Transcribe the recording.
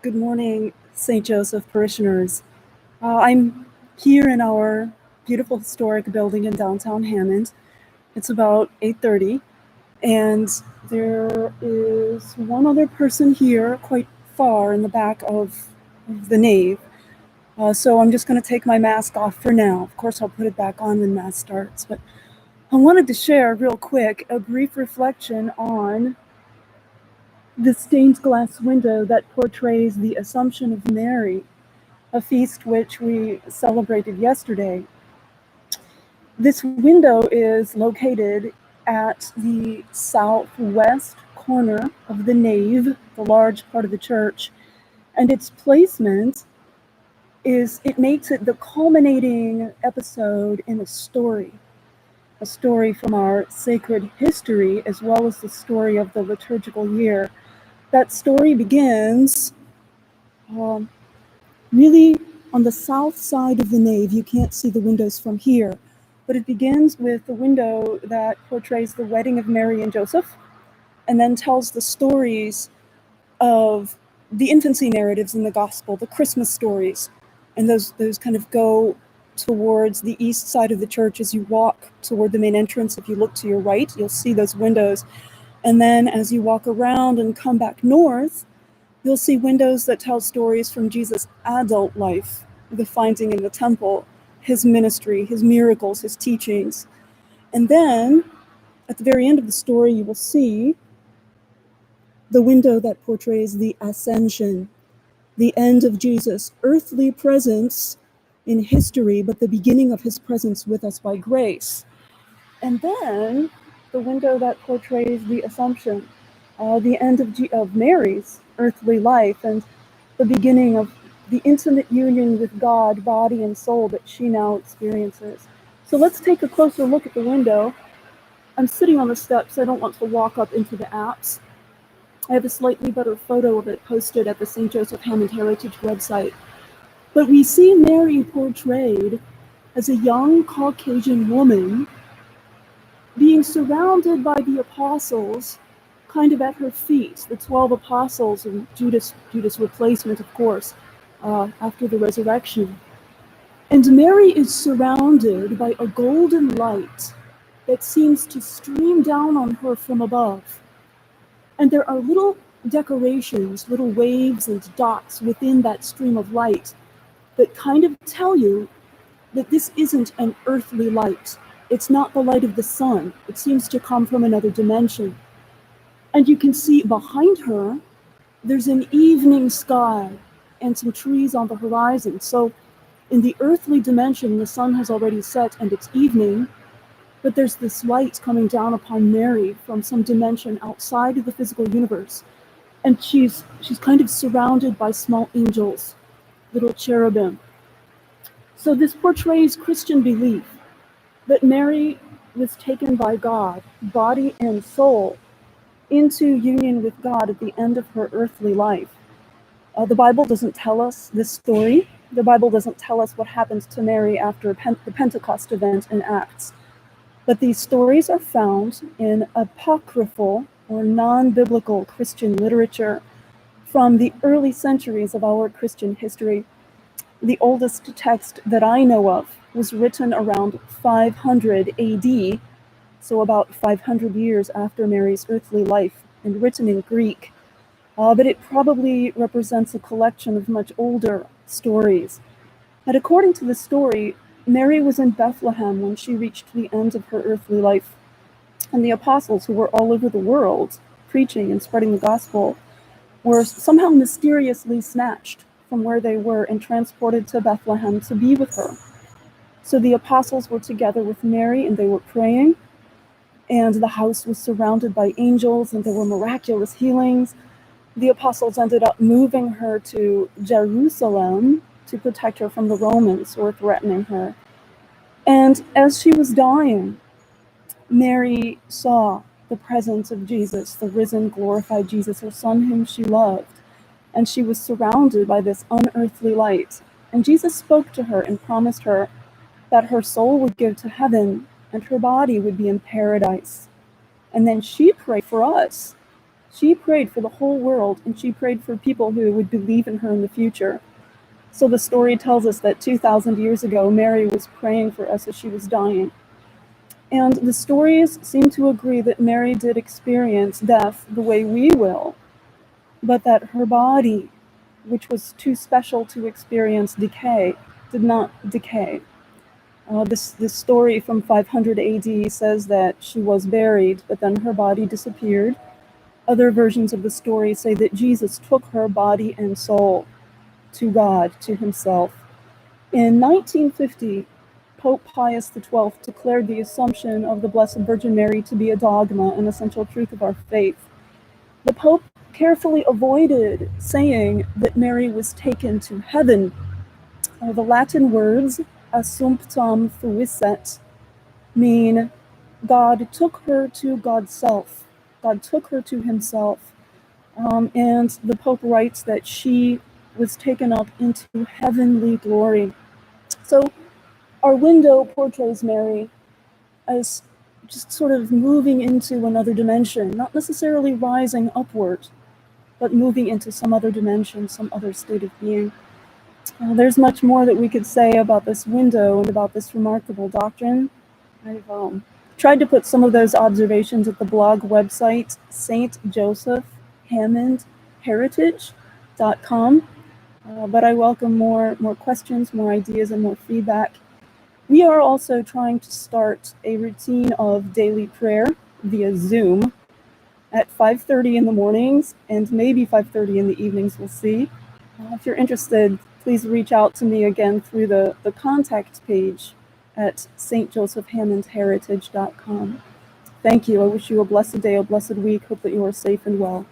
Good morning, St. Joseph parishioners. I'm here in our beautiful historic building in downtown Hammond. It's about 8:30, and there is one other person here quite far in the back of the nave. So I'm just going to take my mask off for now. Of course, I'll put it back on when Mass starts. But I wanted to share real quick a brief reflection on the stained glass window that portrays the Assumption of Mary, a feast which we celebrated yesterday. This window is located at the southwest corner of the nave, the large part of the church, and its placement it makes it the culminating episode in a story from our sacred history, as well as the story of the liturgical year. That story begins really on the south side of the nave. You can't see the windows from here, but it begins with the window that portrays the wedding of Mary and Joseph, and then tells the stories of the infancy narratives in the gospel, the Christmas stories, and those kind of go towards the east side of the church as you walk toward the main entrance. If you look to your right, you'll see those windows, and then as you walk around and come back north, you'll see windows that tell stories from Jesus' adult life, the finding in the temple, his ministry, his miracles, his teachings. And then, at the very end of the story, you will see the window that portrays the ascension, the end of Jesus' earthly presence in history, but the beginning of his presence with us by grace. And then, the window that portrays the Assumption, the end of Mary's earthly life and the beginning of the intimate union with God, body and soul, that she now experiences. So let's take a closer look at the window. I'm sitting on the steps. I don't want to walk up into the apse. I have a slightly better photo of it posted at the St. Joseph Hammond Heritage website. But we see Mary portrayed as a young Caucasian woman being surrounded by the apostles kind of at her feet, the 12 apostles and Judas' replacement, of course, after the resurrection. And Mary is surrounded by a golden light that seems to stream down on her from above. And there are little decorations, little waves and dots within that stream of light that kind of tell you that this isn't an earthly light. It's not the light of the sun. It seems to come from another dimension. And you can see behind her, there's an evening sky and some trees on the horizon. So in the earthly dimension, the sun has already set and it's evening, but there's this light coming down upon Mary from some dimension outside of the physical universe. And she's kind of surrounded by small angels, little cherubim. So this portrays Christian belief that Mary was taken by God, body and soul, into union with God at the end of her earthly life. The Bible doesn't tell us this story. The Bible doesn't tell us what happens to Mary after the Pentecost event in Acts. But these stories are found in apocryphal or non-biblical Christian literature from the early centuries of our Christian history. The oldest text that I know of was written around 500 AD, so about 500 years after Mary's earthly life, and written in Greek. But it probably represents a collection of much older stories. And according to the story, Mary was in Bethlehem when she reached the end of her earthly life. And the apostles, who were all over the world preaching and spreading the gospel, were somehow mysteriously snatched from where they were and transported to Bethlehem to be with her. So the apostles were together with Mary and they were praying, and the house was surrounded by angels and there were miraculous healings. The apostles ended up moving her to Jerusalem to protect her from the Romans who were threatening her. And as she was dying, Mary saw the presence of Jesus, the risen, glorified Jesus, her son whom she loved. And she was surrounded by this unearthly light. And Jesus spoke to her and promised her that her soul would go to heaven and her body would be in paradise. And then she prayed for us She prayed for the whole world, and she prayed for people who would believe in her in the future. So the story tells us that 2,000 years ago, Mary was praying for us as she was dying. And the stories seem to agree that Mary did experience death the way we will, but that her body, which was too special to experience decay, did not decay. This story from 500 AD says that she was buried, but then her body disappeared. Other versions of the story say that Jesus took her body and soul to God, to himself. In 1950, Pope Pius XII declared the Assumption of the Blessed Virgin Mary to be a dogma, an essential truth of our faith. The Pope carefully avoided saying that Mary was taken to heaven. The Latin words assumptam fuisset mean God took her to God's self. God took her to himself. And the Pope writes that she was taken up into heavenly glory. So our window portrays Mary as just sort of moving into another dimension, not necessarily rising upward, but moving into some other dimension, some other state of being. There's much more that we could say about this window and about this remarkable doctrine. I've tried to put some of those observations at the blog website, stjosephhammondheritage.com, but I welcome more questions, more ideas, and more feedback. We are also trying to start a routine of daily prayer via Zoom at 5:30 in the mornings and maybe 5:30 in the evenings, we'll see. If you're interested, please reach out to me again through the contact page at stjosephhammondheritage.com. Thank you. I wish you a blessed day, a blessed week. Hope that you are safe and well.